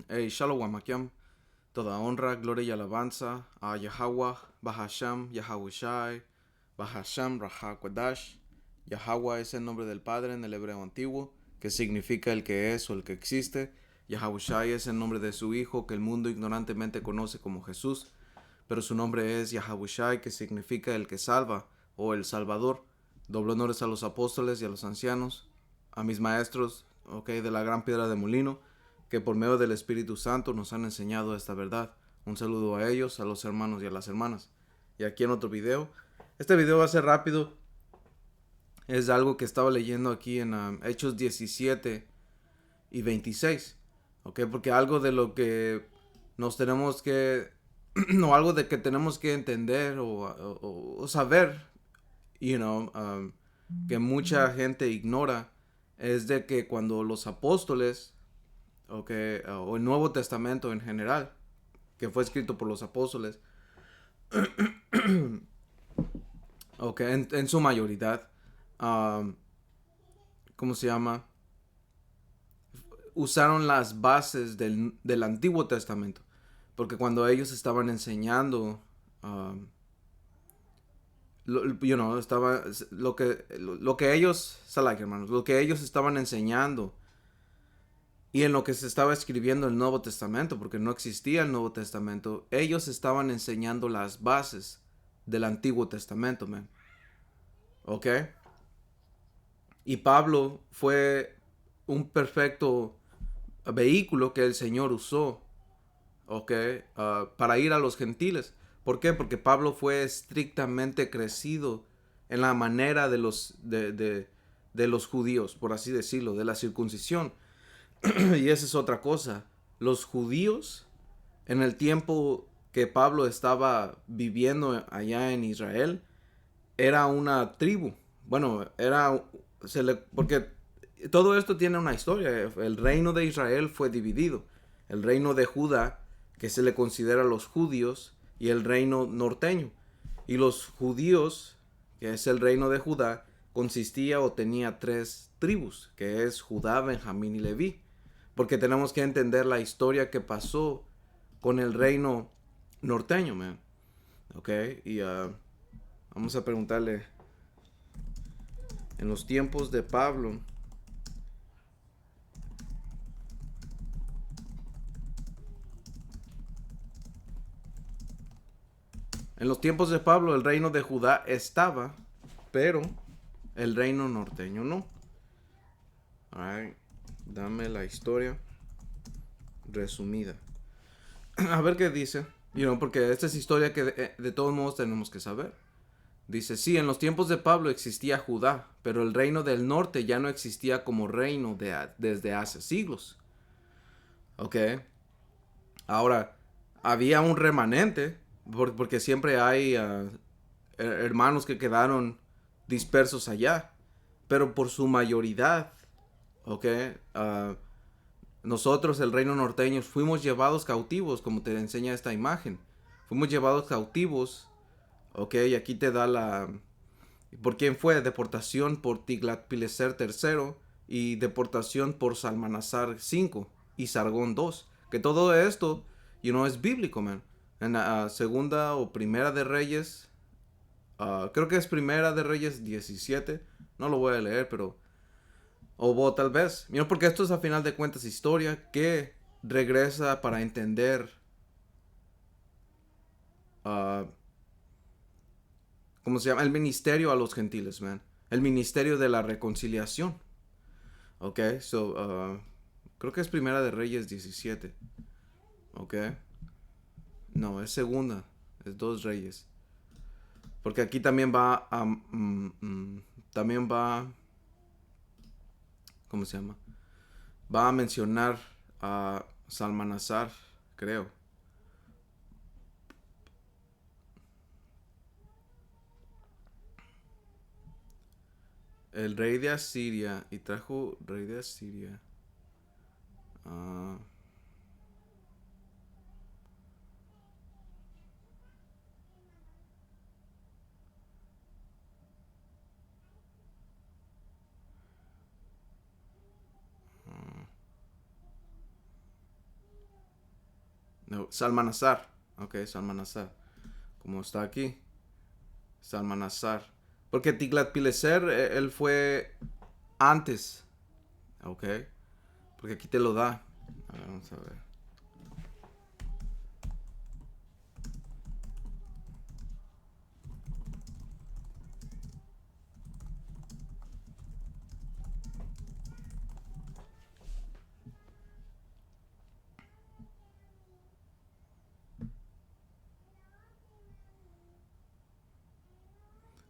Hey, Shalom Akim. Toda honra, gloria y alabanza a Yahweh, Bahasham, Yahawashi, Bahasham, Rahakwadash. Yahweh es el nombre del Padre en el hebreo antiguo, que significa el que es o el que existe. Yahawashi es el nombre de su Hijo, que el mundo ignorantemente conoce como Jesús, pero su nombre es Yahawashi, que significa el que salva o el Salvador. Doble honores a los apóstoles y a los ancianos, a mis maestros, de la gran piedra de molino, que por medio del Espíritu Santo nos han enseñado esta verdad. Un saludo a ellos, a los hermanos y a las hermanas. Y aquí en otro video. Este video va a ser rápido. Es algo que estaba leyendo aquí en Hechos 17 y 26. Porque algo de lo que nos tenemos que... no, algo de que tenemos que entender o saber, que mucha gente ignora, es de que cuando los apóstoles, o el Nuevo Testamento en general, que fue escrito por los apóstoles, en su mayoría, ¿cómo se llama? Usaron las bases del Antiguo Testamento. Porque cuando ellos estaban enseñando, estaba, lo que ellos, hermanos, lo que ellos estaban enseñando y en lo que se estaba escribiendo el Nuevo Testamento, porque no existía el Nuevo Testamento, ellos estaban enseñando las bases del Antiguo Testamento, man. ¿Ok? Y Pablo fue un perfecto vehículo que el Señor usó, ¿ok? Para ir a los gentiles. ¿Por qué? Porque Pablo fue estrictamente crecido en la manera de los judíos, por así decirlo, de la circuncisión. Y esa es otra cosa. Los judíos, en el tiempo que Pablo estaba viviendo allá en Israel, era una tribu. Bueno, porque todo esto tiene una historia. El reino de Israel fue dividido. El reino de Judá, que se le considera los judíos, y el reino norteño. Y los judíos, que es el reino de Judá, consistía o tenía tres tribus, que es Judá, Benjamín y Leví. Porque tenemos que entender la historia que pasó con el reino norteño, man. Ok, y vamos a preguntarle, en los tiempos de Pablo, en los tiempos de Pablo el reino de Judá estaba, pero el reino norteño no. Alright, dame la historia resumida. A ver qué dice. Porque esta es historia que de todos modos tenemos que saber. Dice, sí, en los tiempos de Pablo existía Judá, pero el reino del norte ya no existía como reino desde hace siglos. Ok. Ahora, había un remanente, porque siempre hay hermanos que quedaron dispersos allá, pero por su mayoría, ok, nosotros, el reino norteño, fuimos llevados cautivos, como te enseña esta imagen. Fuimos llevados cautivos, ok, y aquí te da ¿por quién fue? Deportación por Tiglat-Pileser III y deportación por Salmanasar V y Sargón II. Que todo esto, es bíblico, man. En la segunda o primera de Reyes, creo que es primera de Reyes 17. No lo voy a leer, pero... O tal vez. Porque esto es a final de cuentas historia que regresa para entender... ah, ¿cómo se llama? El ministerio a los gentiles, man. El ministerio de la reconciliación. Ok, creo que es Primera de Reyes 17. Ok. No, es segunda. Es dos reyes. Porque aquí también va a... también va... ¿Cómo se llama? Va a mencionar a Salmanasar, creo. El rey de Asiria. Y trajo rey de Asiria. Ah... No, Salmanasar. Ok, Salmanasar. Como está aquí. Salmanasar. Porque Tiglat-Pileser, él fue antes. Ok. Porque aquí te lo da. A ver, vamos a ver.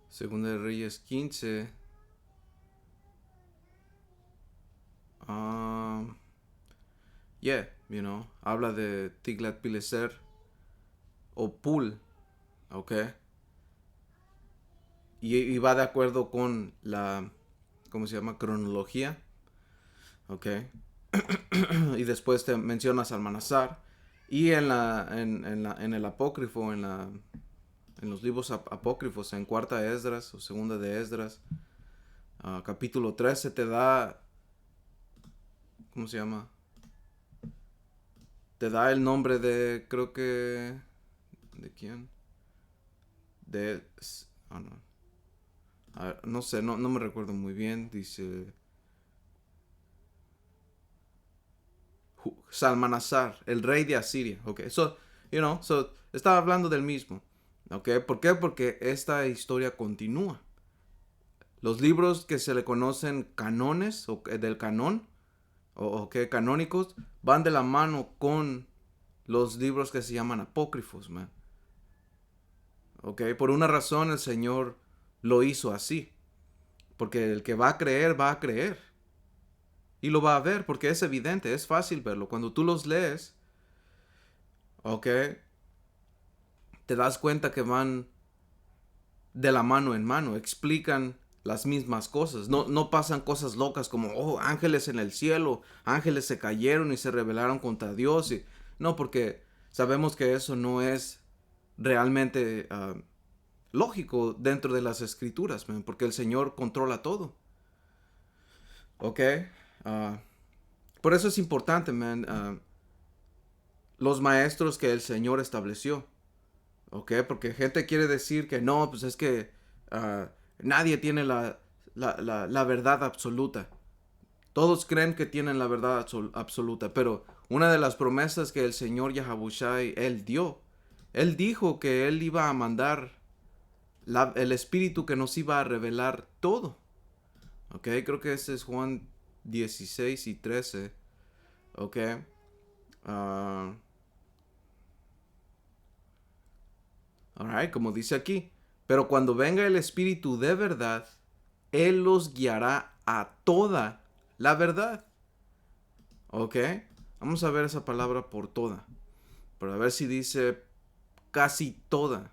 Segunda de Reyes 15. Um, yeah, habla de Tiglat-Pileser o Pul, ok. Y va de acuerdo con la, ¿cómo se llama? Cronología, ok. Y después te menciona Salmanasar. Y en el apócrifo, en los libros apócrifos, en cuarta de Esdras o segunda de Esdras, capítulo 13 te da, ¿cómo se llama? Te da el nombre de, creo que, ¿de quién? De, no. A ver, no sé, no me recuerdo muy bien. Dice Salmanasar, el rey de Asiria. Ok, so, estaba hablando del mismo. Ok, ¿por qué? Porque esta historia continúa. Los libros que se le conocen canones o del canón o que canónicos van de la mano con los libros que se llaman apócrifos, man. Ok, por una razón el Señor lo hizo así. Porque el que va a creer, va a creer. Y lo va a ver porque es evidente, es fácil verlo. Cuando tú los lees, ok, te das cuenta que van de la mano en mano, explican las mismas cosas. No pasan cosas locas como, oh, ángeles en el cielo, ángeles se cayeron y se rebelaron contra Dios. No, porque sabemos que eso no es realmente lógico dentro de las escrituras, man, porque el Señor controla todo. Ok, uh, por eso es importante, man, los maestros que el Señor estableció. Ok, porque gente quiere decir que no, pues es que nadie tiene la verdad absoluta. Todos creen que tienen la verdad absoluta, pero una de las promesas que el Señor Yahabushai, Él dio, Él dijo que Él iba a mandar el Espíritu que nos iba a revelar todo. Ok, creo que ese es Juan 16 y 13. Ok. Alright, como dice aquí. Pero cuando venga el Espíritu de verdad, Él los guiará a toda la verdad. ¿Ok? Vamos a ver esa palabra por toda. Para ver si dice casi toda.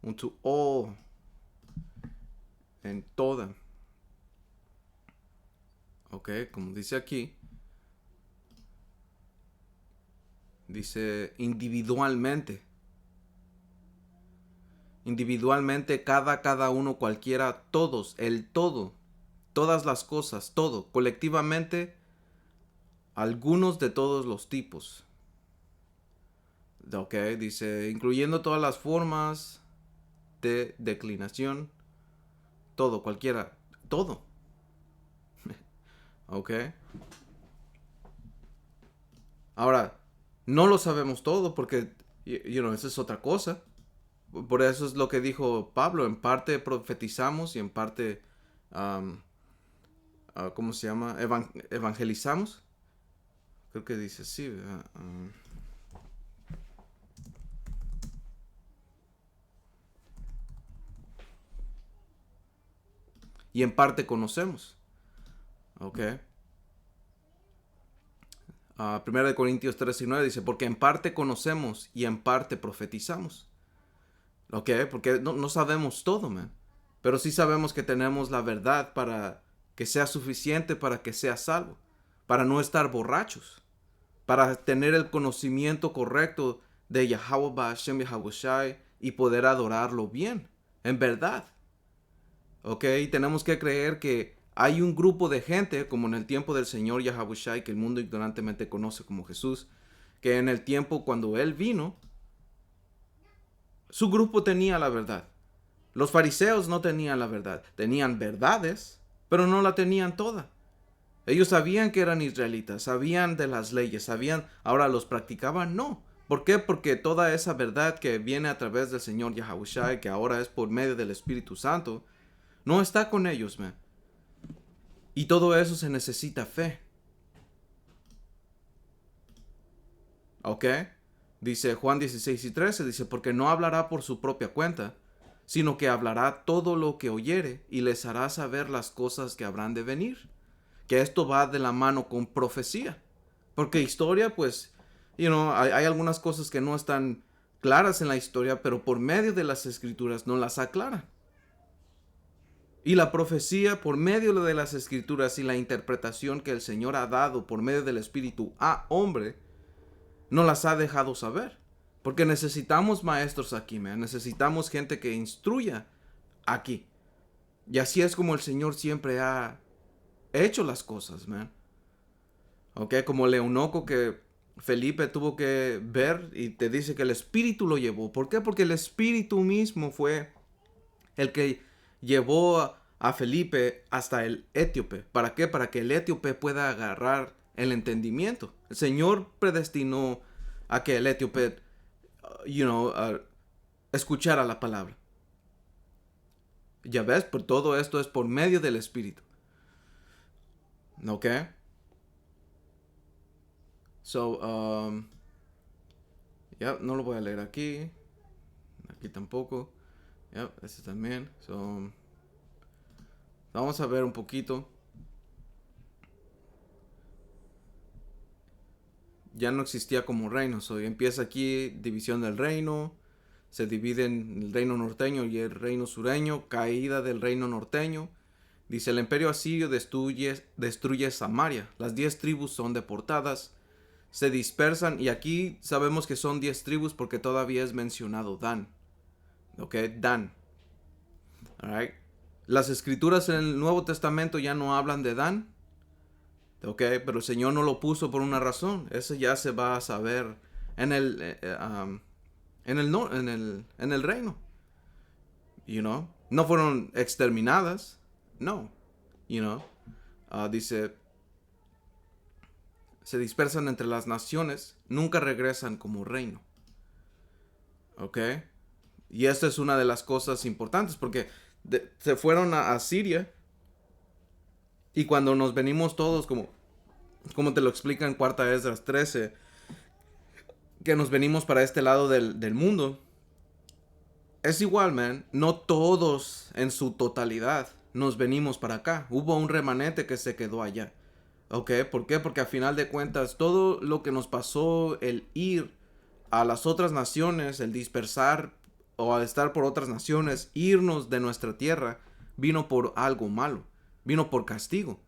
Un to all. En toda. ¿Ok? Como dice aquí. Dice individualmente. Individualmente, cada uno, cualquiera, todos, el todo. Todas las cosas, todo. Colectivamente, algunos de todos los tipos. Ok, dice, incluyendo todas las formas de declinación, todo, cualquiera, todo. Ok. Ahora, no lo sabemos todo porque, esa es otra cosa. Por eso es lo que dijo Pablo, en parte profetizamos y en parte, ¿cómo se llama? Evangelizamos. Creo que dice sí, ¿verdad? Y en parte conocemos. Ok. 1 de Corintios 3 y 9 dice, porque en parte conocemos y en parte profetizamos. Ok, porque no sabemos todo, man. Pero sí sabemos que tenemos la verdad para que sea suficiente para que sea salvo. Para no estar borrachos. Para tener el conocimiento correcto de Yahweh Ba'ashem Yahawashi y poder adorarlo bien. En verdad. Ok, tenemos que creer que hay un grupo de gente, como en el tiempo del Señor Yahawashi, que el mundo ignorantemente conoce como Jesús, que en el tiempo cuando él vino, su grupo tenía la verdad. Los fariseos no tenían la verdad. Tenían verdades, pero no la tenían toda. Ellos sabían que eran israelitas, sabían de las leyes, sabían, ahora los practicaban, no. ¿Por qué? Porque toda esa verdad que viene a través del Señor Yahushua, que ahora es por medio del Espíritu Santo, no está con ellos, man. Y todo eso se necesita fe. ¿Ok? Dice Juan 16:13, dice, porque no hablará por su propia cuenta, sino que hablará todo lo que oyere y les hará saber las cosas que habrán de venir. Que esto va de la mano con profecía. Porque historia, pues, hay algunas cosas que no están claras en la historia, pero por medio de las escrituras no las aclaran. Y la profecía, por medio de las escrituras y la interpretación que el Señor ha dado por medio del Espíritu a hombre, no las ha dejado saber. Porque necesitamos maestros aquí, man. Necesitamos gente que instruya aquí. Y así es como el Señor siempre ha hecho las cosas, man. Ok, como el eunuco que Felipe tuvo que ver y te dice que el Espíritu lo llevó. ¿Por qué? Porque el Espíritu mismo fue el que llevó a Felipe hasta el etíope. ¿Para qué? Para que el etíope pueda agarrar el entendimiento. El Señor predestinó a que el etíope, escuchara la palabra. Ya ves, por todo esto es por medio del Espíritu. ¿Ok? So, no lo voy a leer aquí. Aquí tampoco. Este también. So, vamos a ver un poquito. Ya no existía como reino. So, empieza aquí división del reino. Se divide en el reino norteño y el reino sureño. Caída del reino norteño. Dice, el imperio asirio destruye Samaria. Las 10 tribus son deportadas. Se dispersan. Y aquí sabemos que son 10 tribus porque todavía es mencionado Dan. Ok, Dan. Alright. Las escrituras en el Nuevo Testamento ya no hablan de Dan. Ok, pero el Señor no lo puso por una razón. Eso ya se va a saber en el reino. No fueron exterminadas. No. Dice, se dispersan entre las naciones, nunca regresan como reino. Ok. Y esta es una de las cosas importantes porque se fueron a Siria. Y cuando nos venimos todos, como te lo explica en Cuarta Esdras 13, que nos venimos para este lado del mundo, es igual, man. No todos en su totalidad nos venimos para acá. Hubo un remanente que se quedó allá. ¿Ok? ¿Por qué? Porque a final de cuentas, todo lo que nos pasó, el ir a las otras naciones, el dispersar o al estar por otras naciones, irnos de nuestra tierra, vino por algo malo. Vino por castigo.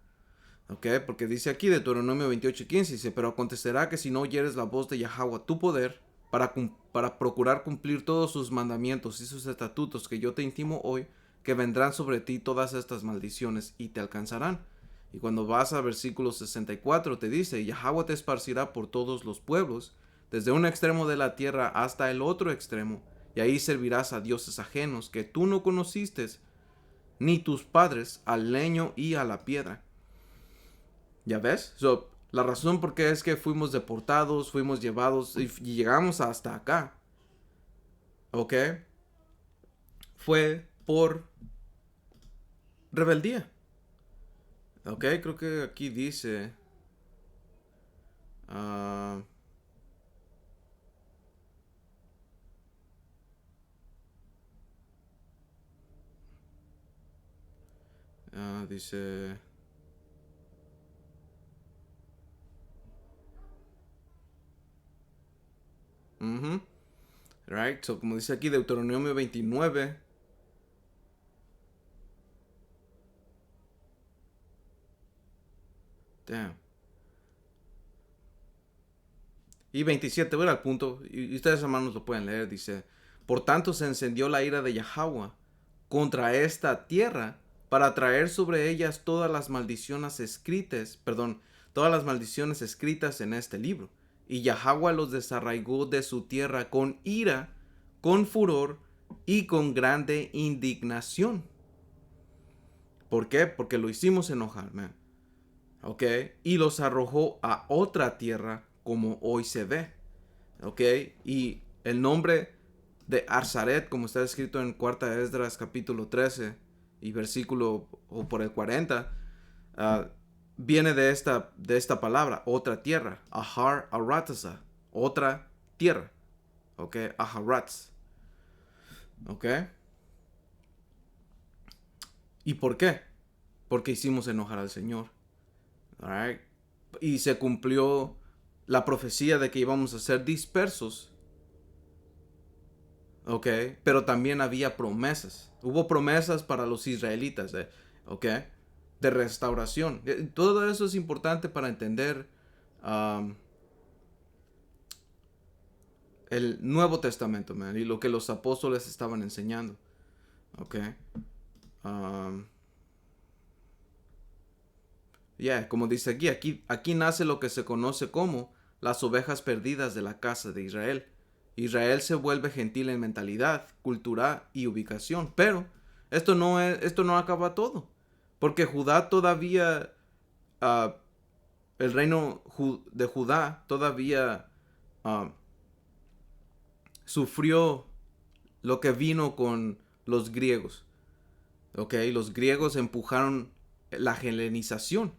¿Ok? Porque dice aquí Deuteronomio 28:15, dice, pero acontecerá que si no oyeres la voz de Yahweh tu poder, para procurar cumplir todos sus mandamientos y sus estatutos que yo te intimo hoy, que vendrán sobre ti todas estas maldiciones y te alcanzarán. Y cuando vas a versículo 64 te dice, Yahweh te esparcirá por todos los pueblos, desde un extremo de la tierra hasta el otro extremo, y ahí servirás a dioses ajenos que tú no conociste, ni tus padres, al leño y a la piedra. ¿Ya ves? La razón por qué es que fuimos deportados, fuimos llevados y llegamos hasta acá. ¿Ok? Fue por rebeldía. ¿Ok? Creo que aquí dice... dice... Right, so como dice aquí Deuteronomio 29. Damn. Y 27, voy al punto, y ustedes hermanos lo pueden leer, dice, por tanto se encendió la ira de Yahweh contra esta tierra para traer sobre ellas todas las maldiciones escritas en este libro, y Yahweh los desarraigó de su tierra con ira, con furor y con grande indignación. ¿Por qué? Porque lo hicimos enojar, man. ¿Ok? Y los arrojó a otra tierra como hoy se ve. ¿Ok? Y el nombre de Arzaret, como está escrito en 4 Esdras capítulo 13 y versículo o por el 40, viene de esta palabra, otra tierra, Ahar Aratza, otra tierra, ¿ok? Aharatz, ¿ok? ¿Y por qué? Porque hicimos enojar al Señor, alright? Y se cumplió la profecía de que íbamos a ser dispersos, ¿ok? Pero también había promesas, hubo promesas para los israelitas, ¿ok? De restauración. Todo eso es importante para entender el Nuevo Testamento, man, y lo que los apóstoles estaban enseñando. Ok. Como dice aquí nace lo que se conoce como las ovejas perdidas de la casa de Israel. Israel se vuelve gentil en mentalidad, cultura y ubicación. Pero esto no acaba todo. Porque Judá todavía, uh, el reino de Judá todavía sufrió lo que vino con los griegos. ¿Ok? Los griegos empujaron la helenización.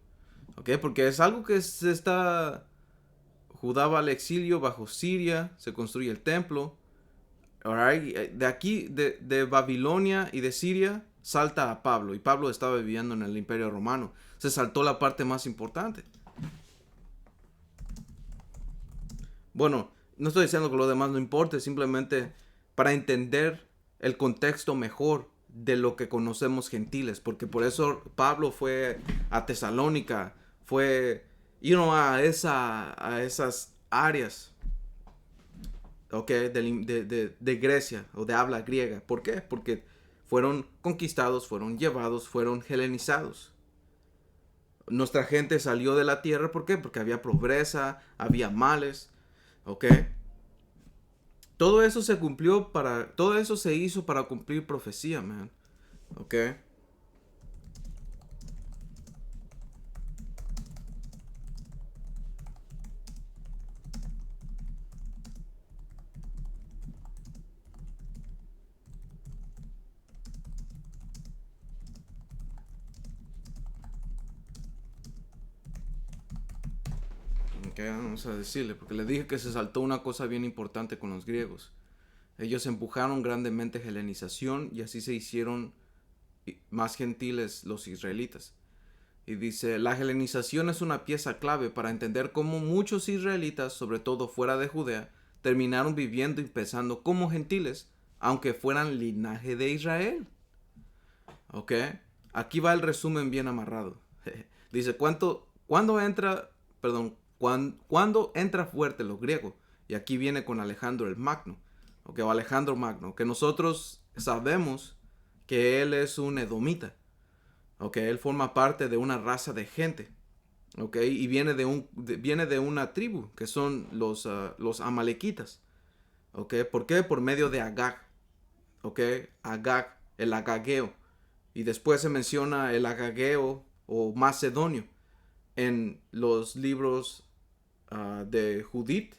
¿Ok? Porque es algo que se está... Judá va al exilio bajo Siria, se construye el templo. Alright, de aquí, de Babilonia y de Siria, salta a Pablo. Y Pablo estaba viviendo en el Imperio Romano. Se saltó la parte más importante. Bueno, no estoy diciendo que lo demás no importe, simplemente para entender el contexto mejor de lo que conocemos gentiles, porque por eso Pablo fue a Tesalónica, fue a esas áreas, okay, de Grecia o de habla griega. ¿Por qué? Porque fueron conquistados, fueron llevados, fueron helenizados. Nuestra gente salió de la tierra, ¿por qué? Porque había pobreza, había males, ¿ok? Todo eso se hizo para cumplir profecía, man. ¿Ok? Ok, vamos a decirle, porque le dije que se saltó una cosa bien importante con los griegos. Ellos empujaron grandemente helenización y así se hicieron más gentiles los israelitas. Y dice, la helenización es una pieza clave para entender cómo muchos israelitas, sobre todo fuera de Judea, terminaron viviendo y pensando como gentiles, aunque fueran linaje de Israel. ¿Ok? Aquí va el resumen bien amarrado. Dice, ¿cuándo entra fuerte lo griego? Y aquí viene con Alejandro el Magno, ¿ok? O Alejandro Magno, que nosotros sabemos que él es un edomita, ¿ok? Él forma parte de una raza de gente, ¿ok? Y viene de una tribu, que son los amalequitas, ¿ok? ¿Por qué? Por medio de Agag, ¿ok? Agag, el agageo. Y después se menciona el agageo o macedonio en los libros de Judith,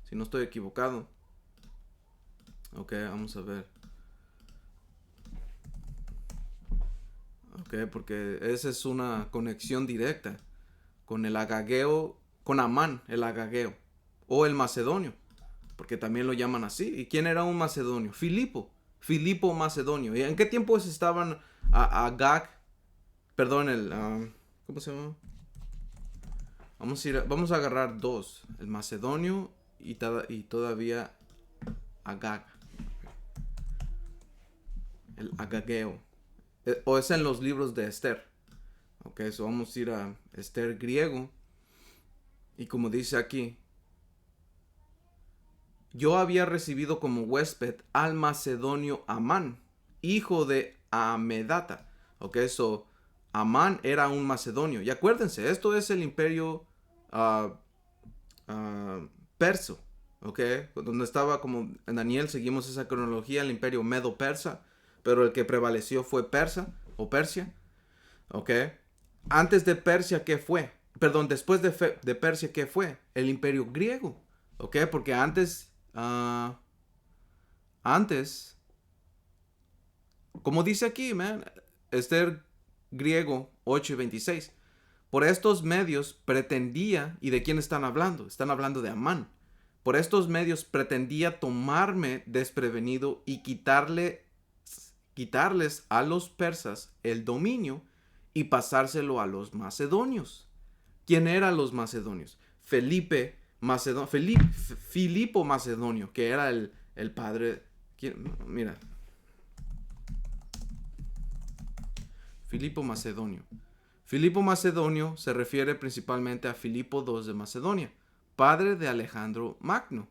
si no estoy equivocado. Ok, vamos a ver. Ok, porque esa es una conexión directa con el agageo, con Amán, el agageo, o el macedonio, porque también lo llaman así. ¿Y quién era un macedonio? Filipo Macedonio. ¿Y en qué tiempos estaban Agag? Perdón, ¿cómo se llama? Vamos a agarrar dos, el macedonio y todavía Agag, el agageo. O es en los libros de Esther. Ok, so vamos a ir a Esther griego. Y como dice aquí, yo había recibido como huésped al macedonio Amán, hijo de Amedata. Ok, so Amán era un macedonio. Y acuérdense, esto es el imperio perso, ¿ok? Donde estaba, como en Daniel seguimos esa cronología, el imperio medo-persa, pero el que prevaleció fue Persa o Persia, ¿ok? Antes de Persia, ¿qué fue? Perdón, después de Persia, ¿qué fue? El imperio griego, ¿ok? Porque antes, como dice aquí, man, Esther griego 8:26. Por estos medios pretendía, ¿y de quién están hablando? Están hablando de Amán. Por estos medios pretendía tomarme desprevenido y quitarles a los persas el dominio y pasárselo a los macedonios. ¿Quién eran los macedonios? Filipo Macedonio, que era el padre. Mira, Filipo Macedonio. Filipo Macedonio se refiere principalmente a Filipo II de Macedonia, padre de Alejandro Magno.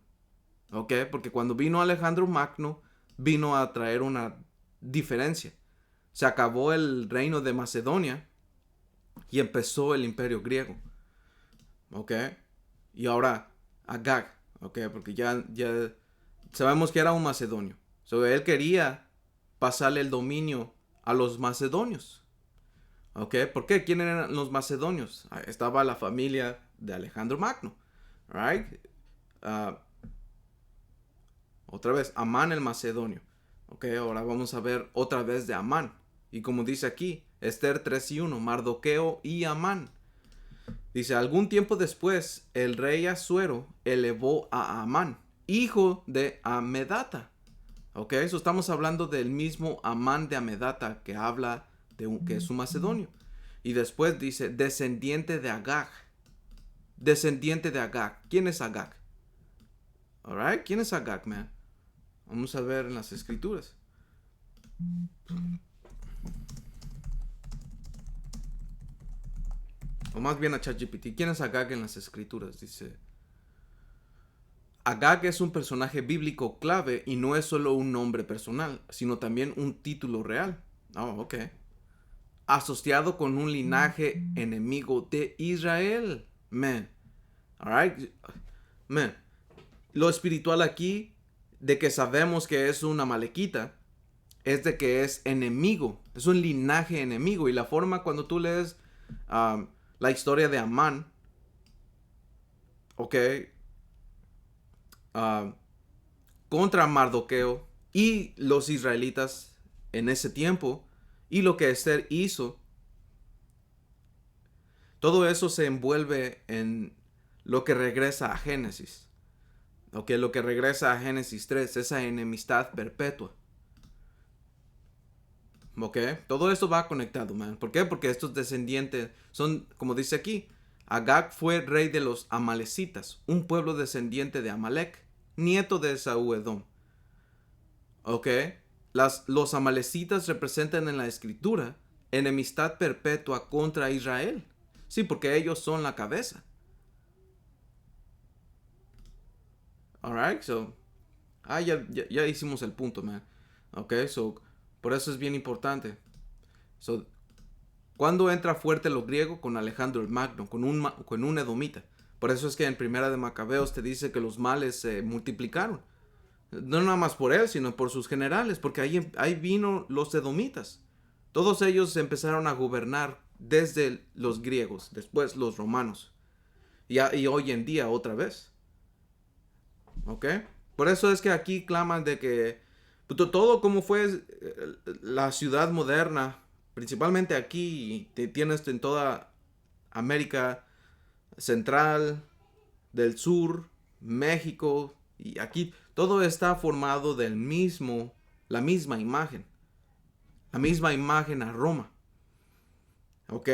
¿Ok? Porque cuando vino Alejandro Magno, vino a traer una diferencia. Se acabó el reino de Macedonia y empezó el imperio griego. ¿Ok? Y ahora Agag. ¿Ok? Porque ya sabemos que era un macedonio. Él quería pasarle el dominio a los macedonios. ¿Ok? ¿Por qué? ¿Quién eran los macedonios? Estaba la familia de Alejandro Magno. Right? Otra vez, Amán el macedonio. ¿Ok? Ahora vamos a ver otra vez de Amán. Y como dice aquí, Esther 3:1, Mardoqueo y Amán. Dice, algún tiempo después, el rey Asuero elevó a Amán, hijo de Amedata. ¿Ok? Eso estamos hablando del mismo Amán de Amedata que habla que es un macedonio. Y después dice, descendiente de Agag. Descendiente de Agag. ¿Quién es Agag? Alright, ¿quién es Agag, man? Vamos a ver en las escrituras. O más bien a ChatGPT. ¿Quién es Agag en las escrituras? Dice, Agag es un personaje bíblico clave y no es solo un nombre personal, sino también un título real. Oh, ok. Asociado con un linaje enemigo de Israel. Man. Alright. Man. Lo espiritual aquí, de que sabemos que es una malequita, es de que es enemigo. Es un linaje enemigo. Y la forma cuando tú lees la historia de Amán, ok, contra Mardoqueo y los israelitas en ese tiempo, y lo que Esther hizo, todo eso se envuelve en lo que regresa a Génesis. Ok, lo que regresa a Génesis 3, esa enemistad perpetua. Ok, todo esto va conectado, man. ¿Por qué? Porque estos descendientes son, como dice aquí, Agag fue rey de los amalecitas, un pueblo descendiente de Amalek, nieto de Esaú Edom. Ok, los amalecitas representan en la escritura enemistad perpetua contra Israel. Sí, porque ellos son la cabeza. Alright, so. Ya hicimos el punto, man. Ok, so. Por eso es bien importante. So, ¿cuándo entra fuerte lo griego? Con Alejandro el Magno, con un edomita. Por eso es que en Primera de Macabeos te dice que los males se multiplicaron. No nada más por él, sino por sus generales, porque ahí vino los edomitas. Todos ellos empezaron a gobernar desde los griegos, después los romanos. Y hoy en día otra vez. ¿Ok? Por eso es que aquí claman de que todo como fue la ciudad moderna, principalmente aquí, tienes en toda América Central, del Sur, México, y aquí todo está formado la misma imagen a Roma. ¿Ok?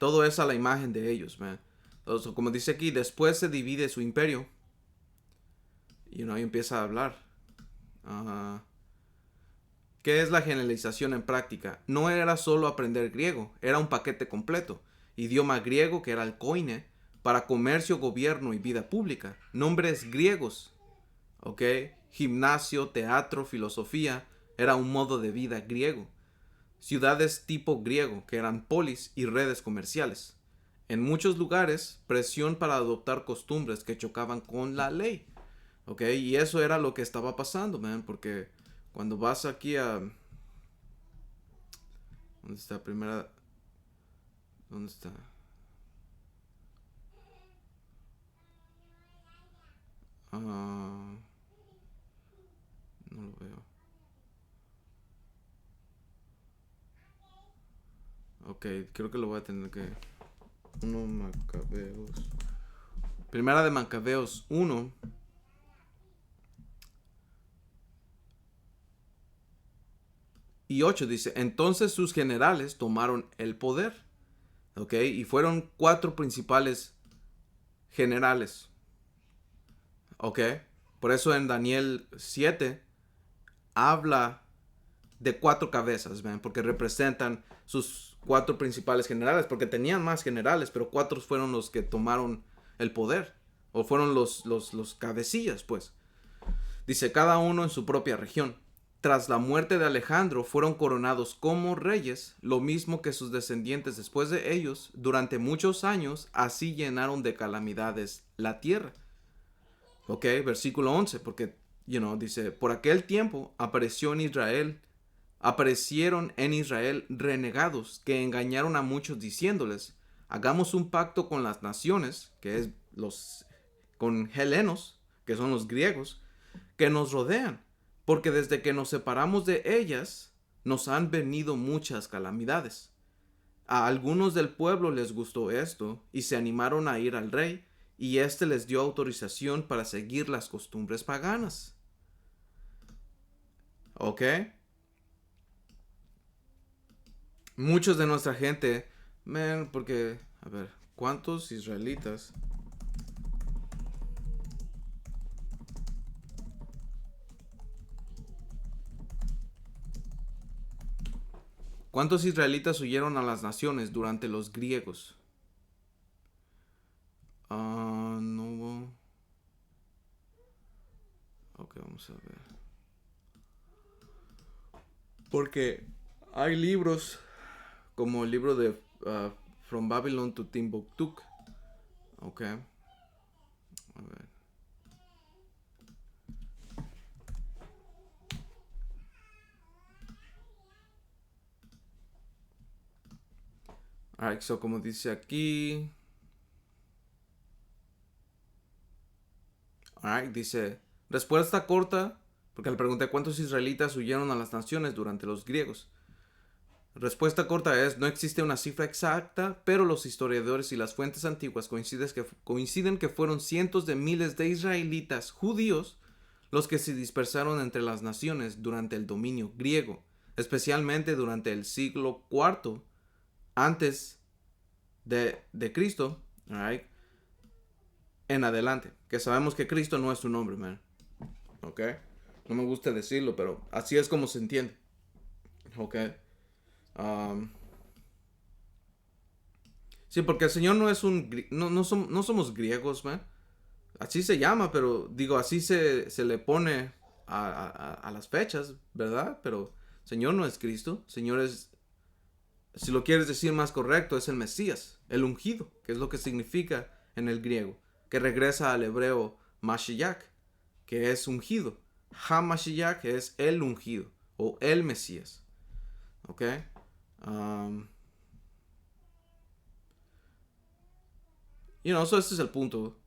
Todo es a la imagen de ellos, man. Entonces, como dice aquí, después se divide su imperio. Y empieza a hablar. ¿Qué es la generalización en práctica? No era solo aprender griego, era un paquete completo. Idioma griego, que era el koine, para comercio, gobierno y vida pública. Nombres griegos, ¿ok? Gimnasio, teatro, filosofía, era un modo de vida griego. Ciudades tipo griego, que eran polis y redes comerciales. En muchos lugares, presión para adoptar costumbres que chocaban con la ley. ¿Ok? Y eso era lo que estaba pasando, man. Porque cuando vas aquí a... ¿Dónde está? Primera... ¿Dónde está? Ah, no lo veo. Ok, creo que lo voy a tener que... Uno Macabeos. Primera de Macabeos 1:8 dice, entonces sus generales tomaron el poder, ¿ok? Y fueron 4 principales generales, ¿ok? Por eso en Daniel 7 habla de 4 cabezas, ¿ven? Porque representan sus 4 principales generales, porque tenían más generales, pero 4 fueron los que tomaron el poder, o fueron los cabecillas, pues. Dice, cada uno en su propia región. Tras la muerte de Alejandro fueron coronados como reyes, lo mismo que sus descendientes después de ellos, durante muchos años, así llenaron de calamidades la tierra. Ok, versículo 11, porque, dice, por aquel tiempo aparecieron en Israel renegados que engañaron a muchos diciéndoles, hagamos un pacto con las naciones, que es con helenos, que son los griegos, que nos rodean, porque desde que nos separamos de ellas, nos han venido muchas calamidades. A algunos del pueblo les gustó esto y se animaron a ir al rey, y éste les dio autorización para seguir las costumbres paganas. ¿Ok? Muchos de nuestra gente, man, porque, a ver, ¿cuántos israelitas? ¿Cuántos israelitas huyeron a las naciones durante los griegos? No. Ok, vamos a ver. Porque hay libros como el libro de From Babylon to Timbuktu. Ok, a ver. Alright, so como dice aquí. Alright, dice. Respuesta corta, porque le pregunté cuántos israelitas huyeron a las naciones durante los griegos. Respuesta corta es, no existe una cifra exacta, pero los historiadores y las fuentes antiguas coinciden que fueron cientos de miles de israelitas judíos los que se dispersaron entre las naciones durante el dominio griego, especialmente durante el siglo IV antes de Cristo, right, en adelante. Que sabemos que Cristo no es su nombre, man. ¿Ok? No me gusta decirlo, pero así es como se entiende. ¿Ok? Um, Sí, porque el Señor no es un... No somos griegos, man. Así se llama, pero digo, así se le pone a las fechas, ¿verdad? Pero Señor no es Cristo. Señor es, si lo quieres decir más correcto, es el Mesías, el ungido, que es lo que significa en el griego. Que regresa al hebreo Mashiach, que es ungido. HaMashiach es el ungido o el Mesías. ¿Ok? Um, so este es el punto.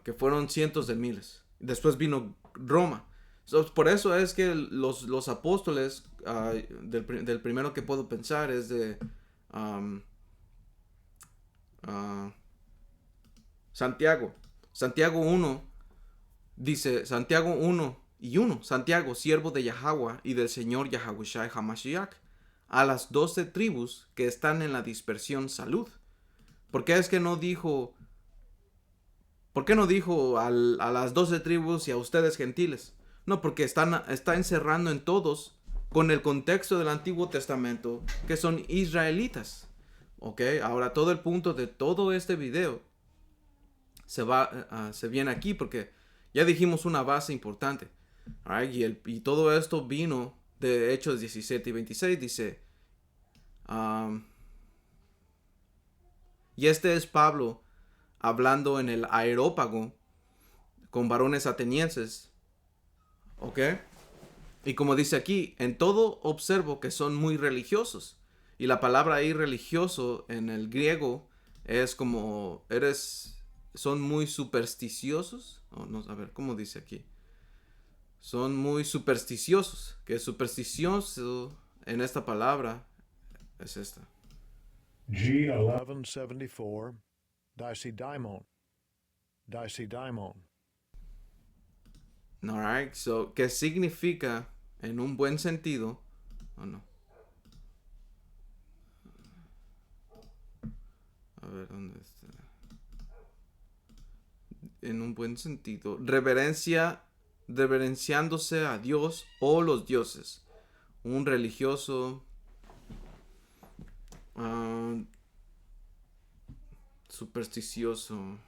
Que fueron cientos de miles. Después vino Roma. So, por eso es que los apóstoles, del primero que puedo pensar es de um, uh, Santiago. Santiago 1 dice, Santiago 1:1, Santiago, siervo de Yahweh y del Señor Yahawashi Hamashiach, a las 12 tribus que están en la dispersión, salud. ¿Por qué es que no dijo... ¿Por qué no dijo a las 12 tribus y a ustedes gentiles? No, porque está encerrando en todos con el contexto del Antiguo Testamento que son israelitas. ¿Ok? Ahora todo el punto de todo este video se viene aquí porque ya dijimos una base importante. Right? Y todo esto vino de Hechos 17 y 26. Dice... Y este es Pablo hablando en el Areópago con varones atenienses. ¿Ok? Y como dice aquí, en todo observo que son muy religiosos. Y la palabra ahí religioso en el griego es como, son muy supersticiosos. Oh, no, a ver, ¿cómo dice aquí? Son muy supersticiosos. Que supersticioso en esta palabra es esta. G1174, Dicedaimon. Dicedaimon. Alright, so, ¿qué significa en un buen sentido? ¿O no? A ver, ¿dónde está? En un buen sentido. Reverenciándose a Dios o los dioses. Un religioso. Uh, supersticioso.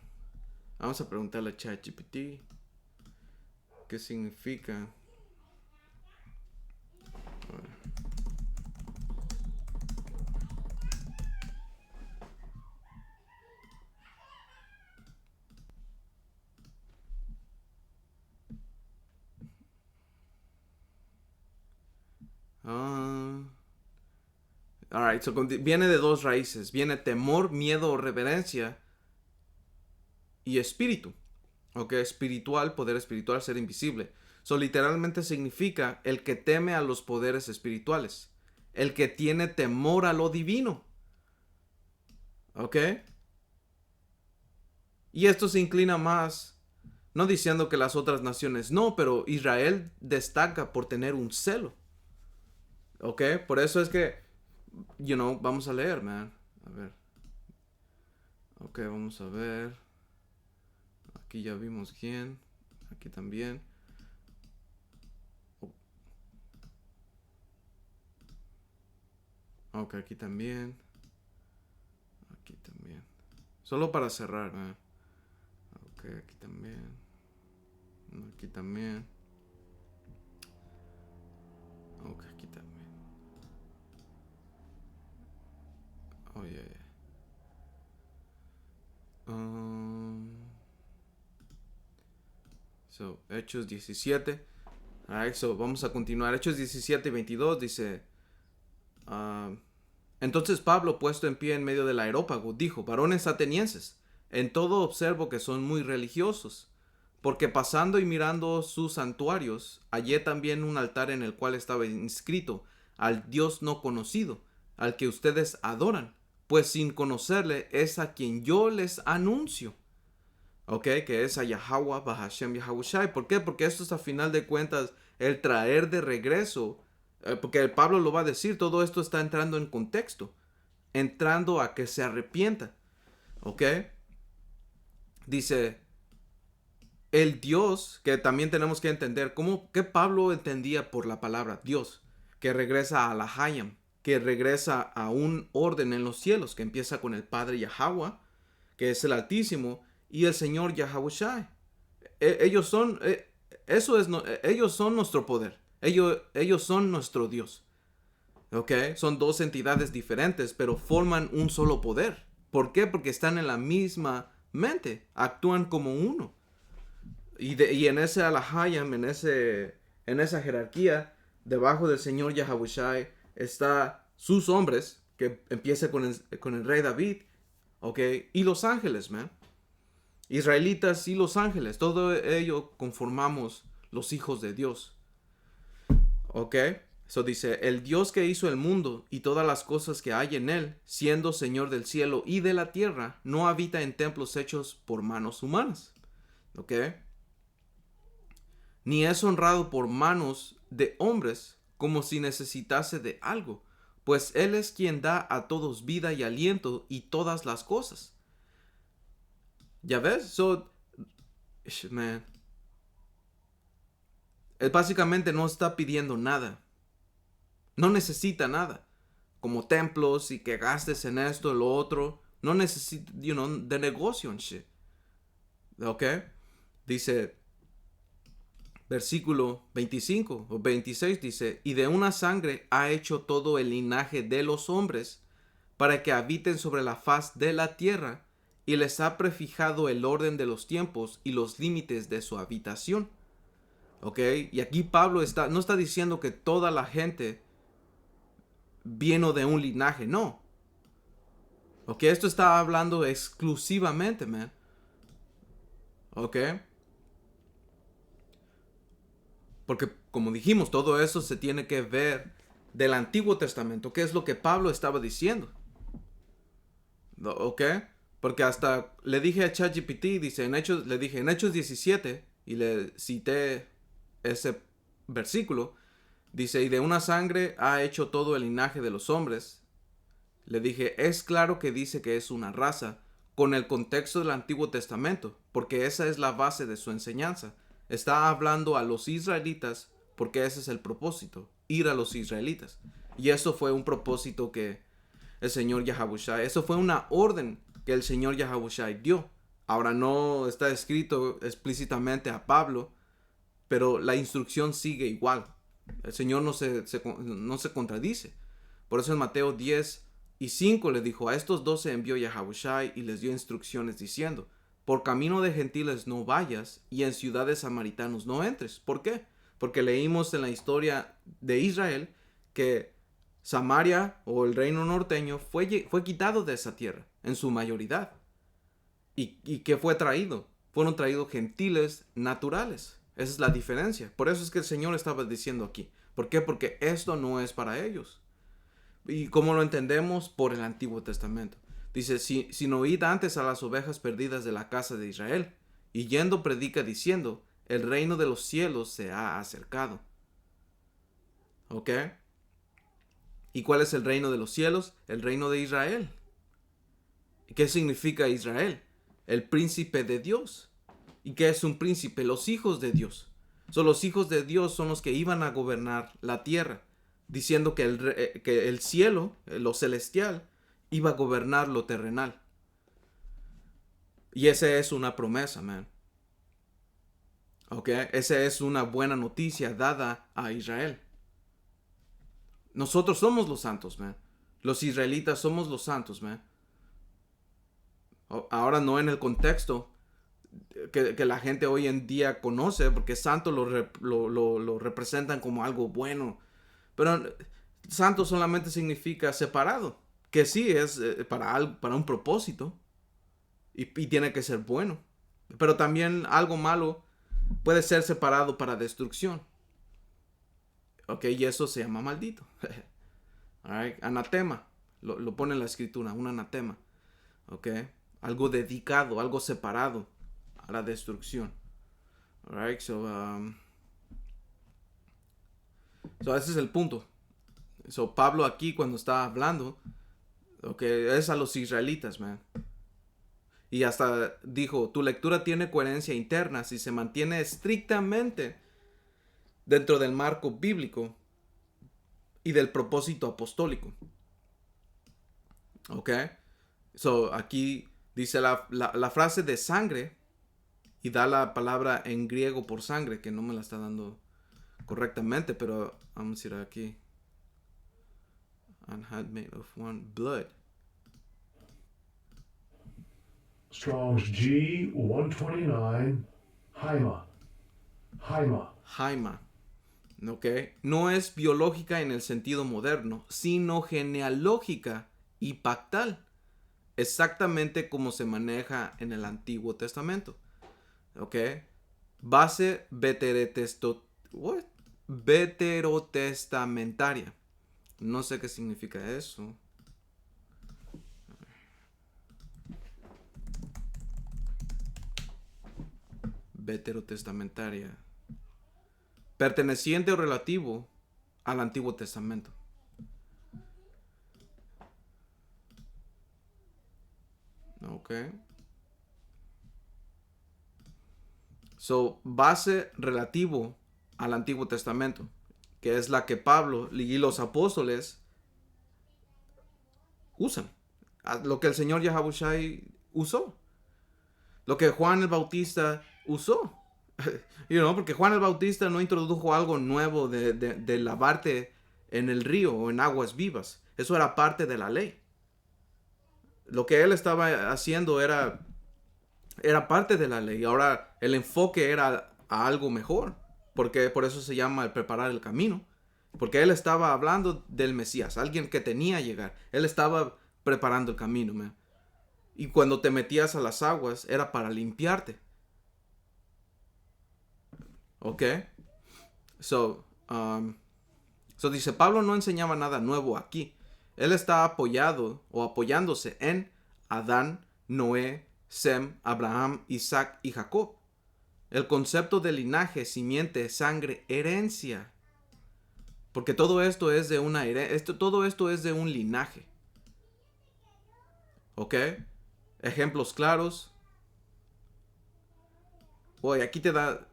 Vamos a preguntarle a ChatGPT. ¿Qué significa? Alright, so viene de dos raíces. Viene temor, miedo o reverencia. Y espíritu. Ok, espiritual, poder espiritual, ser invisible. So literalmente significa el que teme a los poderes espirituales. El que tiene temor a lo divino. Ok. Y esto se inclina más, no diciendo que las otras naciones no, pero Israel destaca por tener un celo. Ok, por eso es que, vamos a leer, man. A ver. Ok, vamos a ver. Aquí ya vimos quién. Aquí también. Ok, aquí también. Aquí también. Solo para cerrar, man. Ok, aquí también. Aquí también. Ok, aquí también. Oh, yeah, yeah. So, Hechos 17. Alright, so vamos a continuar. Hechos 17 y 22 dice... entonces Pablo, puesto en pie en medio del areópago, dijo: varones atenienses, en todo observo que son muy religiosos, porque pasando y mirando sus santuarios, hallé también un altar en el cual estaba inscrito: al Dios no conocido, al que ustedes adoran, pues sin conocerle es a quien yo les anuncio. Ok, que es a Yahweh Bahashem Yahushai. ¿Por qué? Porque esto es a final de cuentas el traer de regreso. Porque el Pablo lo va a decir, todo esto está entrando en contexto. Entrando a que se arrepienta. ¿Ok? Dice, el Dios, que también tenemos que entender, ¿qué Pablo entendía por la palabra Dios? Que regresa a la Hayam, que regresa a un orden en los cielos, que empieza con el Padre Yahweh, que es el Altísimo, y el Señor Yahushai. Ellos son, ellos son nuestro poder. Ellos son nuestro Dios. ¿Ok? Son dos entidades diferentes, pero forman un solo poder. ¿Por qué? Porque están en la misma mente. Actúan como uno. Y en ese Alahayam, en esa jerarquía, debajo del Señor Yahushai, está sus hombres, que empieza con el rey David. ¿Ok? Y los ángeles, man. Israelitas y los ángeles, todo ello conformamos los hijos de Dios. ¿Ok? Eso dice, el Dios que hizo el mundo y todas las cosas que hay en él, siendo Señor del cielo y de la tierra, no habita en templos hechos por manos humanas. ¿Ok? Ni es honrado por manos de hombres como si necesitase de algo, pues Él es quien da a todos vida y aliento y todas las cosas. ¿Ya ves? Man, él básicamente no está pidiendo nada. No necesita nada. Como templos y que gastes en esto y lo otro. No necesita, de negocio en shit. ¿Ok? Dice, versículo 25 o 26 dice, y de una sangre ha hecho todo el linaje de los hombres para que habiten sobre la faz de la tierra, y les ha prefijado el orden de los tiempos y los límites de su habitación. ¿Ok? Y aquí Pablo no está diciendo que toda la gente viene de un linaje, no. ¿Ok? Esto está hablando exclusivamente, man. ¿Ok? Porque, como dijimos, todo eso se tiene que ver del Antiguo Testamento. ¿Qué es lo que Pablo estaba diciendo? ¿Ok? Porque hasta le dije a ChatGPT, dice, le dije, en Hechos 17, y le cité ese versículo, dice, y de una sangre ha hecho todo el linaje de los hombres. Le dije, es claro que dice que es una raza, con el contexto del Antiguo Testamento, porque esa es la base de su enseñanza. Está hablando a los israelitas, porque ese es el propósito, ir a los israelitas. Y eso fue un propósito que el Señor Yahabushai, eso fue una orden que el Señor Yahabushai dio. Ahora no está escrito explícitamente a Pablo, pero la instrucción sigue igual. El Señor no se contradice. Por eso en Mateo 10:5 le dijo, a estos 12 envió Yahabushai y les dio instrucciones diciendo, por camino de gentiles no vayas y en ciudades samaritanos no entres. ¿Por qué? Porque leímos en la historia de Israel que Samaria o el reino norteño fue quitado de esa tierra en su mayoría. ¿Y qué fue traído? Fueron traídos gentiles naturales. Esa es la diferencia. Por eso es que el Señor estaba diciendo aquí. ¿Por qué? Porque esto no es para ellos. ¿Y cómo lo entendemos? Por el Antiguo Testamento. Dice, sino oíd antes a las ovejas perdidas de la casa de Israel, y yendo predica diciendo, el reino de los cielos se ha acercado. ¿Ok? ¿Y cuál es el reino de los cielos? El reino de Israel. ¿Qué significa Israel? El príncipe de Dios. ¿Y qué es un príncipe? Los hijos de Dios. Los hijos de Dios son los que iban a gobernar la tierra, diciendo que el cielo, lo celestial, iba a gobernar lo terrenal. Y esa es una promesa, man. ¿Ok? Esa es una buena noticia dada a Israel. Nosotros somos los santos, man. Los israelitas somos los santos, man. Ahora no en el contexto que la gente hoy en día conoce, porque santo lo representan como algo bueno. Pero santo solamente significa separado, que sí es para un propósito y tiene que ser bueno. Pero también algo malo puede ser separado para destrucción. Ok, y eso se llama maldito. Alright, anatema, lo pone en la escritura, un anatema. Ok, algo dedicado, algo separado a la destrucción. Alright, so ese es el punto. So Pablo aquí cuando está hablando, es a los israelitas, man. Y hasta dijo, tu lectura tiene coherencia interna si se mantiene estrictamente dentro del marco bíblico y del propósito apostólico. Ok. So aquí dice la frase de sangre y da la palabra en griego por sangre, que no me la está dando correctamente, pero vamos a ir aquí. And handmaid of one blood. Strong's G129, Jaima. ¿Ok? No es biológica en el sentido moderno, sino genealógica y pactal. Exactamente como se maneja en el Antiguo Testamento. ¿Ok? Base veterotestamentaria. No sé qué significa eso. Veterotestamentaria. Perteneciente o relativo al Antiguo Testamento. Ok. So, base relativo al Antiguo Testamento, que es la que Pablo y los apóstoles usan. Lo que el Señor Yahabushai usó. Lo que Juan el Bautista usó. Porque Juan el Bautista no introdujo algo nuevo de lavarte en el río o en aguas vivas. Eso era parte de la ley. lo que él estaba haciendo era parte de la ley. Ahora el enfoque era a algo mejor, porque por eso se llama el preparar el camino, porque él estaba hablando del Mesías, alguien que tenía que llegar. Él estaba preparando el camino, man. Y cuando te metías a las aguas era para limpiarte. ¿Ok? So, dice, Pablo no enseñaba nada nuevo aquí. Él está apoyado o apoyándose en Adán, Noé, Sem, Abraham, Isaac y Jacob. El concepto de linaje, simiente, sangre, herencia. Porque todo esto es de una todo esto es de un linaje. ¿Ok? Ejemplos claros. Oye, aquí te da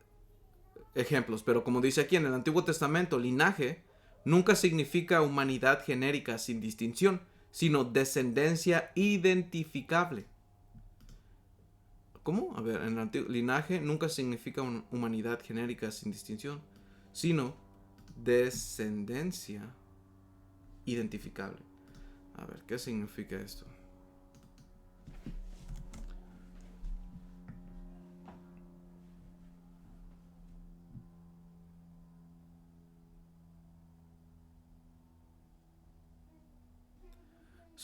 ejemplos, pero como dice aquí en el Antiguo Testamento, linaje nunca significa humanidad genérica sin distinción, sino descendencia identificable. ¿Cómo? A ver, en el linaje nunca significa humanidad genérica sin distinción, sino descendencia identificable. A ver, ¿qué significa esto?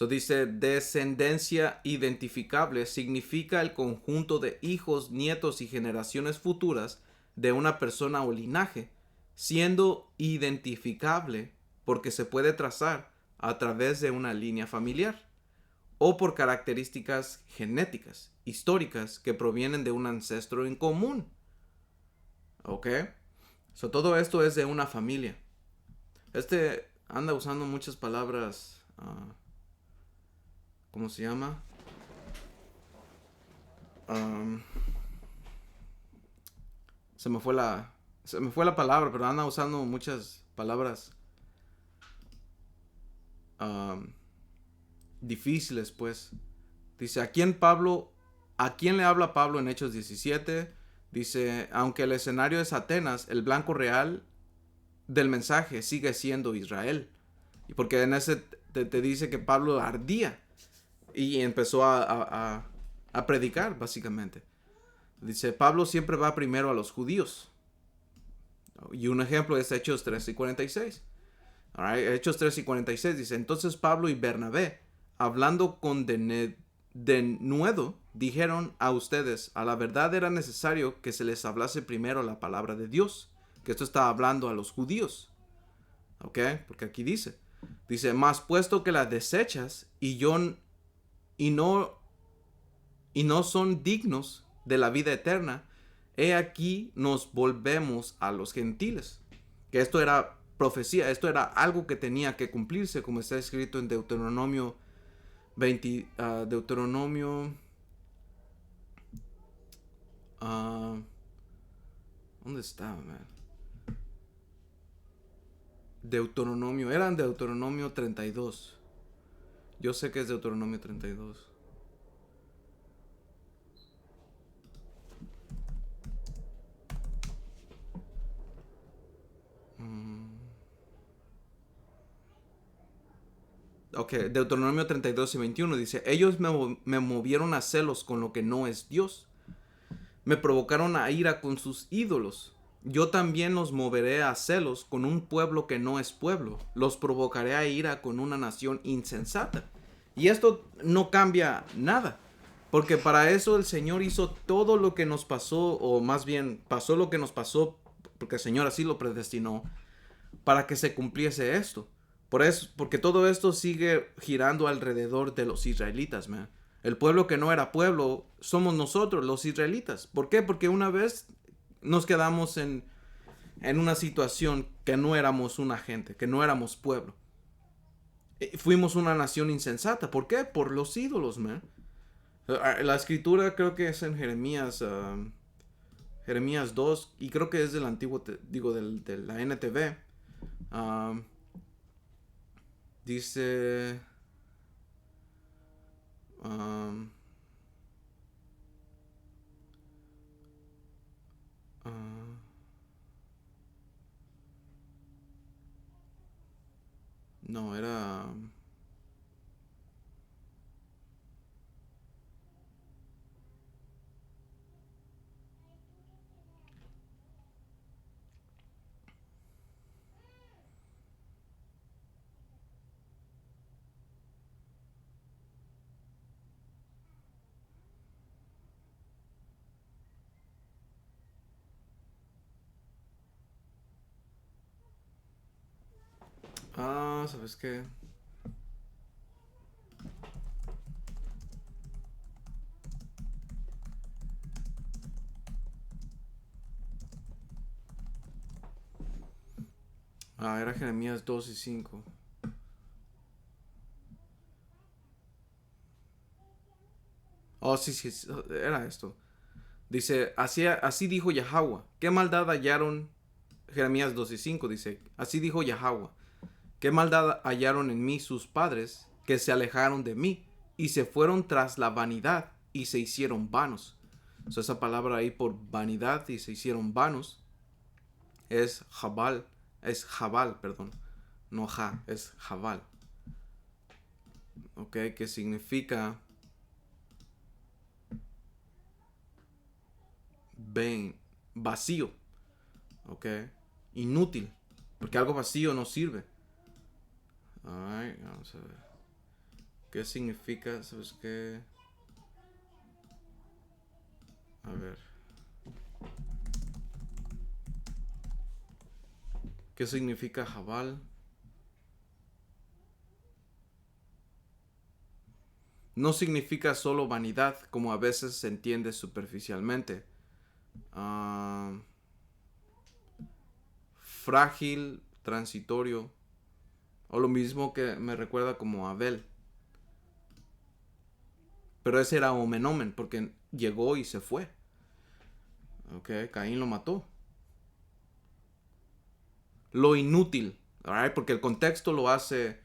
Dice, descendencia identificable significa el conjunto de hijos, nietos y generaciones futuras de una persona o linaje, siendo identificable porque se puede trazar a través de una línea familiar o por características genéticas, históricas, que provienen de un ancestro en común. ¿Ok? Todo esto es de una familia. Anda usando muchas palabras... ¿cómo se llama? Um, se me fue la palabra, pero anda usando muchas palabras difíciles, pues. Dice, ¿a quién le habla Pablo en Hechos 17? Dice, aunque el escenario es Atenas, el blanco real del mensaje sigue siendo Israel. Y porque en ese te dice que Pablo ardía y empezó a predicar, básicamente. Dice, Pablo siempre va primero a los judíos. Y un ejemplo es Hechos 3 y 46. Right? Hechos 3 y 46 dice, entonces Pablo y Bernabé, hablando con denuedo, dijeron a ustedes, a la verdad era necesario que se les hablase primero la palabra de Dios. Que esto está hablando a los judíos. ¿Ok? Porque aquí dice, más puesto que las desechas y no son dignos de la vida eterna, he aquí nos volvemos a los gentiles. Que esto era profecía, esto era algo que tenía que cumplirse, como está escrito en Deuteronomio 20, Deuteronomio, ¿dónde está, man? Eran Deuteronomio 32. Yo sé que es Deuteronomio 32. Ok, Deuteronomio 32 y 21 dice, ellos me movieron a celos con lo que no es Dios. Me provocaron a ira con sus ídolos. Yo también los moveré a celos con un pueblo que no es pueblo. Los provocaré a ira con una nación insensata. Y esto no cambia nada. Porque para eso el Señor hizo todo lo que nos pasó, o más bien pasó lo que nos pasó, porque el Señor así lo predestinó, para que se cumpliese esto. Por eso, porque todo esto sigue girando alrededor de los israelitas, man. El pueblo que no era pueblo somos nosotros, los israelitas. ¿Por qué? Porque una vez nos quedamos en una situación que no éramos una gente, que no éramos pueblo. Fuimos una nación insensata. ¿Por qué? Por los ídolos, man. La escritura creo que es en Jeremías, Jeremías 2, y creo que es del antiguo, de la NTV. Dice... no, era... ¿Sabes qué? Era Jeremías 2 y 5. Sí, era esto. Dice, así dijo Yahweh. ¿Qué maldad hallaron? Jeremías 2 y 5 dice, así dijo Yahweh. ¿Qué maldad hallaron en mí sus padres, que se alejaron de mí y se fueron tras la vanidad y se hicieron vanos? Esa palabra ahí por vanidad y se hicieron vanos es Jabal, perdón. No ja, es Jabal. Ok, que significa vacío. Ok, inútil. Porque algo vacío no sirve. Alright, vamos a ver. ¿Qué significa? ¿Sabes qué? A ver. ¿Qué significa Jabal? No significa solo vanidad, como a veces se entiende superficialmente. Frágil, transitorio. O lo mismo que me recuerda como Abel. Pero ese era Omen, porque llegó y se fue. Ok, Caín lo mató. Lo inútil, alright, porque el contexto lo hace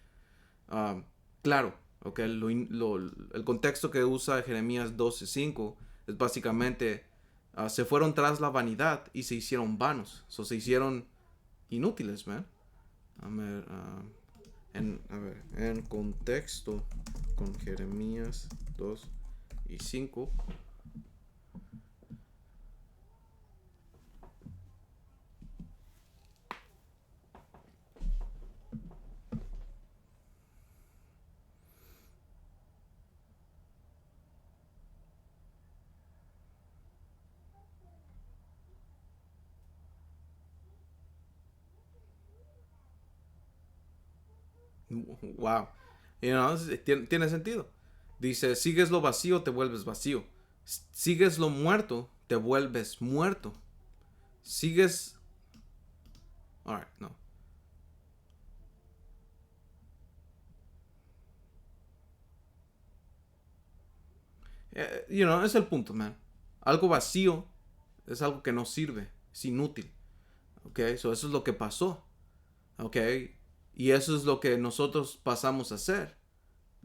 claro. Okay, el contexto que usa Jeremías 12:5 es básicamente se fueron tras la vanidad y se hicieron vanos. Se hicieron inútiles, man. A ver, en contexto con Jeremías 2 y 5. Wow. Tiene sentido. Dice, sigues lo vacío, te vuelves vacío. Sigues lo muerto, te vuelves muerto. Sigues... Alright, no. Es el punto, man. Algo vacío es algo que no sirve, es inútil. Ok, eso es lo que pasó. Ok, y eso es lo que nosotros pasamos a ser.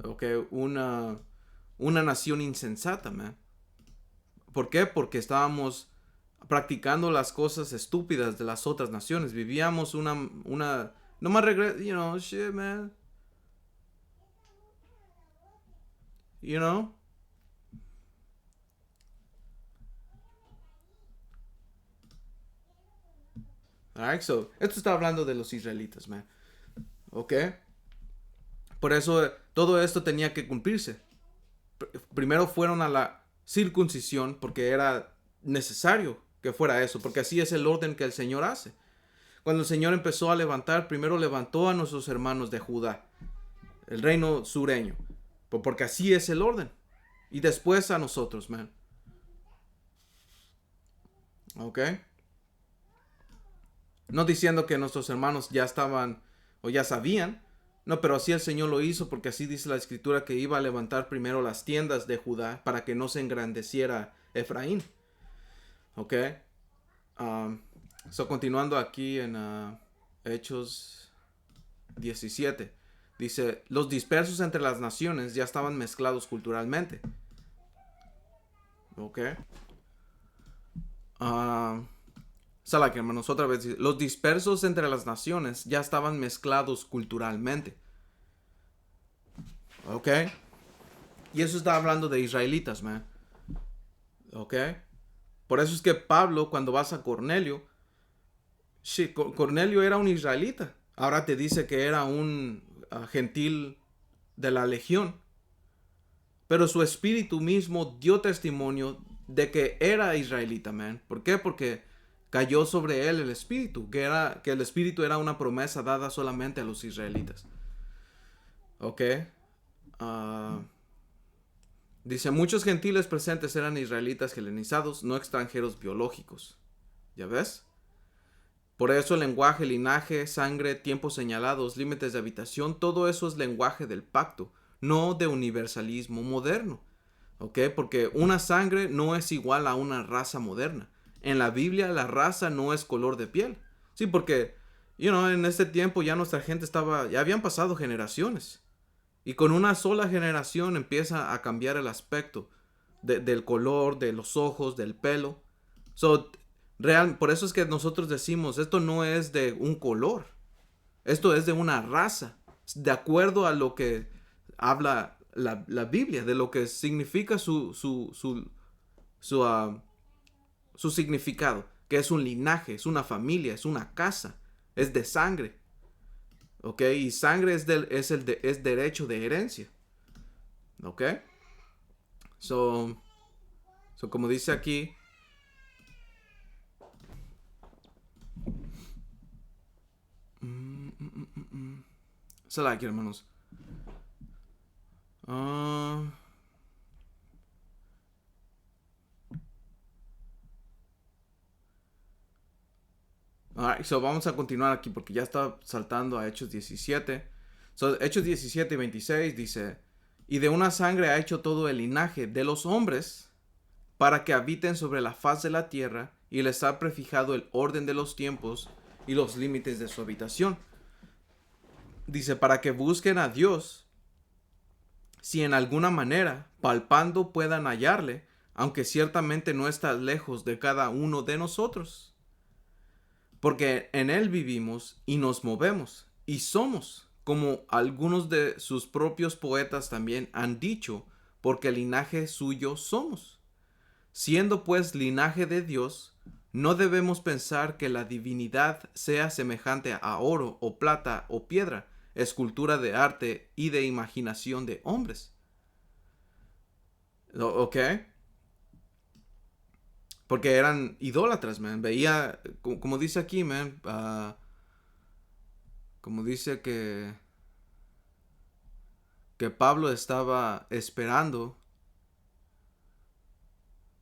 Ok, una nación insensata, man. ¿Por qué? Porque estábamos practicando las cosas estúpidas de las otras naciones. Vivíamos no más regreso, shit, man. You know? Alright, so, esto está hablando de los israelitas, man. ¿Ok? Por eso todo esto tenía que cumplirse. Primero fueron a la circuncisión porque era necesario que fuera eso, porque así es el orden que el Señor hace. Cuando el Señor empezó a levantar, primero levantó a nuestros hermanos de Judá, el reino sureño, porque así es el orden. Y después a nosotros, man. ¿Ok? No diciendo que nuestros hermanos ya estaban o ya sabían. No, pero así el Señor lo hizo porque así dice la Escritura que iba a levantar primero las tiendas de Judá para que no se engrandeciera Efraín. ¿Ok? Continuando aquí en Hechos 17. Dice, los dispersos entre las naciones ya estaban mezclados culturalmente. ¿Ok? Salak, hermanos, otra vez. Los dispersos entre las naciones ya estaban mezclados culturalmente. ¿Ok? Y eso está hablando de israelitas, man. ¿Ok? Por eso es que Pablo, cuando vas a Cornelio, Cornelio era un israelita. Ahora te dice que era un gentil de la legión. Pero su espíritu mismo dio testimonio de que era israelita, man. ¿Por qué? Porque cayó sobre él el Espíritu, que el Espíritu era una promesa dada solamente a los israelitas. ¿Ok? Ah, dice, muchos gentiles presentes eran israelitas helenizados, no extranjeros biológicos. ¿Ya ves? Por eso el lenguaje, linaje, sangre, tiempos señalados, límites de habitación, todo eso es lenguaje del pacto, no de universalismo moderno. ¿Ok? Porque una sangre no es igual a una raza moderna. En la Biblia la raza no es color de piel. Sí, porque, en este tiempo ya nuestra gente ya habían pasado generaciones. Y con una sola generación empieza a cambiar el aspecto del color, de los ojos, del pelo. So, por eso es que nosotros decimos, esto no es de un color, esto es de una raza, de acuerdo a lo que habla la Biblia, de lo que significa su significado, que es un linaje, es una familia, es una casa, es de sangre. ¿Ok? Y sangre es derecho de herencia. ¿Ok? So como dice aquí, se la aquí, hermanos. Alright, so vamos a continuar aquí porque ya está saltando a Hechos 17. So, Hechos 17 y 26 dice, y de una sangre ha hecho todo el linaje de los hombres para que habiten sobre la faz de la tierra y les ha prefijado el orden de los tiempos y los límites de su habitación. Dice, para que busquen a Dios, si en alguna manera, palpando, puedan hallarle, aunque ciertamente no está lejos de cada uno de nosotros. Porque en Él vivimos y nos movemos y somos, como algunos de sus propios poetas también han dicho, porque linaje suyo somos. Siendo pues linaje de Dios, no debemos pensar que la divinidad sea semejante a oro o plata o piedra, escultura de arte y de imaginación de hombres. ¿Ok? Porque eran idólatras, man. Veía, como dice aquí, man, como dice que Pablo estaba esperando,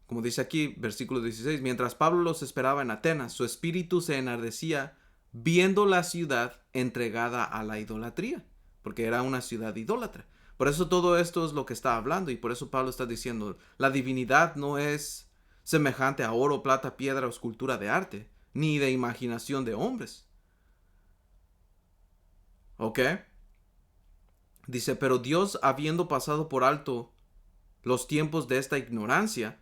como dice aquí, versículo 16, mientras Pablo los esperaba en Atenas, su espíritu se enardecía viendo la ciudad entregada a la idolatría, porque era una ciudad idólatra. Por eso todo esto es lo que está hablando y por eso Pablo está diciendo, la divinidad no es semejante a oro, plata, piedra o escultura de arte, ni de imaginación de hombres. ¿Ok? Dice, pero Dios, habiendo pasado por alto los tiempos de esta ignorancia,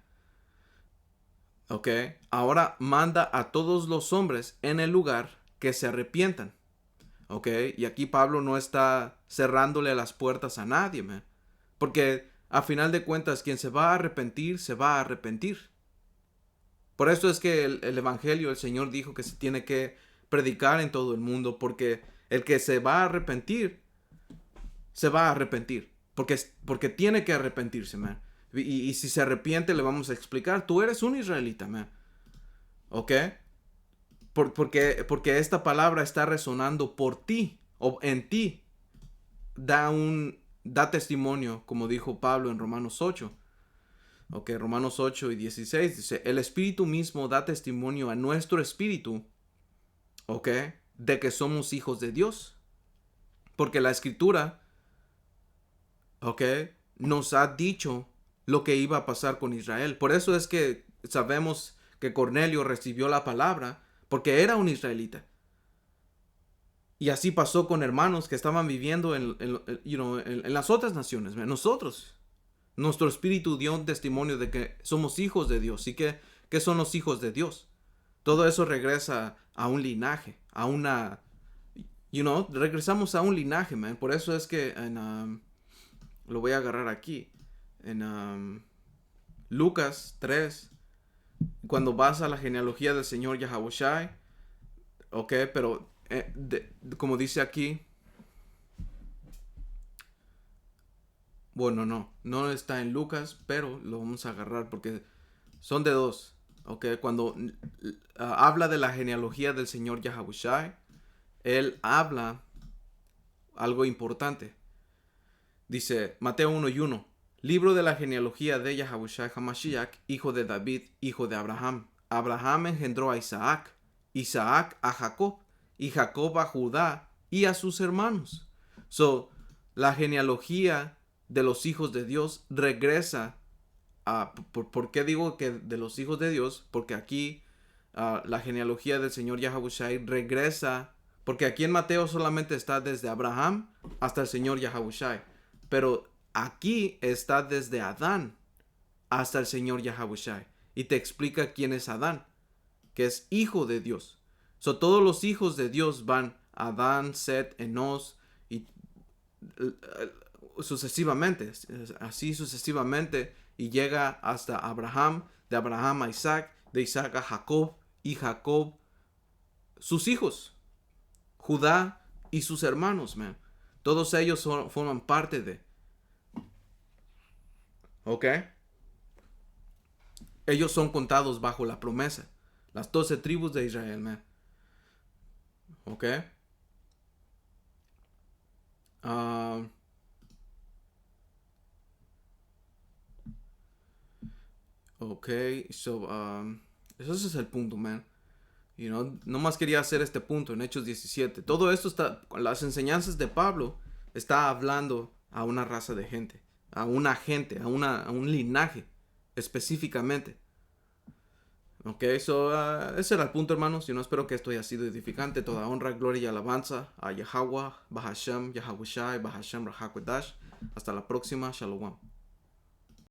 ¿ok? Ahora manda a todos los hombres en el lugar que se arrepientan, ¿ok? Y aquí Pablo no está cerrándole las puertas a nadie, man. Porque a final de cuentas, quien se va a arrepentir, se va a arrepentir. Por eso es que el Evangelio, el Señor dijo que se tiene que predicar en todo el mundo, porque el que se va a arrepentir, se va a arrepentir. Porque tiene que arrepentirse, man. Y si se arrepiente, le vamos a explicar, tú eres un israelita, man. ¿Ok? Porque esta palabra está resonando por ti, o en ti. Da testimonio, como dijo Pablo en Romanos 8. Ok, Romanos 8 y 16 dice, el Espíritu mismo da testimonio a nuestro espíritu, ok, de que somos hijos de Dios. Porque la Escritura, ok, nos ha dicho lo que iba a pasar con Israel. Por eso es que sabemos que Cornelio recibió la palabra, porque era un israelita. Y así pasó con hermanos que estaban viviendo en las otras naciones. Nosotros, nuestro espíritu dio un testimonio de que somos hijos de Dios. ¿Y qué son los hijos de Dios? Todo eso regresa a un linaje, a una... regresamos a un linaje, man. Por eso es que lo voy a agarrar aquí. En Lucas 3, cuando vas a la genealogía del Señor Yahawashi, ok, pero como dice aquí, bueno, no está en Lucas, pero lo vamos a agarrar porque son de dos. ¿ok? Cuando habla de la genealogía del Señor Yahawashi, él habla algo importante. Dice Mateo 1:1, libro de la genealogía de Yahawashi Hamashiach, hijo de David, hijo de Abraham. Abraham engendró a Isaac, Isaac a Jacob, y Jacob a Judá y a sus hermanos. So, la genealogía de los hijos de Dios regresa a... ¿Por qué digo que de los hijos de Dios? Porque aquí la genealogía del Señor Yahawashi regresa, porque aquí en Mateo solamente está desde Abraham hasta el Señor Yahawashi, pero aquí está desde Adán hasta el Señor Yahawashi, y te explica quién es Adán, que es hijo de Dios. So, todos los hijos de Dios van Adán, Set, Enos, y sucesivamente, así sucesivamente, y llega hasta Abraham, de Abraham a Isaac, de Isaac a Jacob, y Jacob sus hijos, Judá y sus hermanos, man. Todos ellos forman parte de. ¿Ok? Ellos son contados bajo la promesa. Las 12 tribus de Israel, man. ¿Ok? Ok, so, ese es el punto, man. You know, no más quería hacer este punto en Hechos 17. Todo esto está, las enseñanzas de Pablo está hablando a una raza de gente, a una gente, a un linaje específicamente. Ok, so, ese era el punto, hermanos. Yo no espero que esto haya sido edificante. Toda honra, gloria y alabanza a Yahweh, Bahashem, Yahawashi, Bahashem, Rahakwadash. Hasta la próxima. Shalom.